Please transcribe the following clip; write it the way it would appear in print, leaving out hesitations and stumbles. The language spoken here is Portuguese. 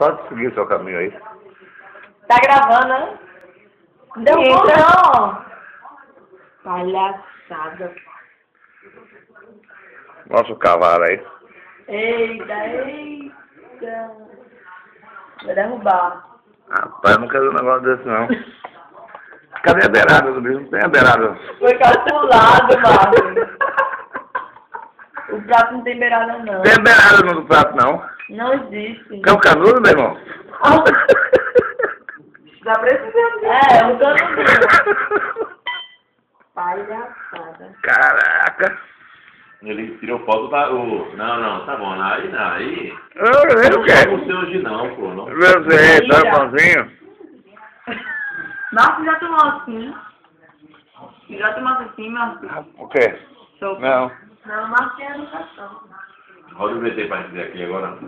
pode seguir o seu caminho aí. Tá gravando, né? Deu bom, não. Palhaçada. Mostra o cavalo aí. Eita, eita. Vai derrubar. Rapaz, eu não quero um negócio desse, não. Cadê a beirada do bicho? Não tem a beirada. Foi calculado, Marcos. O prato não tem beirada, não. Tem beirada no prato, não. Não existe. Quer um canudo, meu irmão? Tá precisando. É, um canudo. Palhaçada. Caraca. Ele tirou foto da... Não, tá bom. Aí... Eu quero. Não sei hoje não, pô. Não. Eu sei, tá bonzinho? Marcos já tomou assim. Já tomou assim, Marcos? O quê? Sopa. Não. Não, Marcos é educação. Roda o VT pra dizer aqui agora.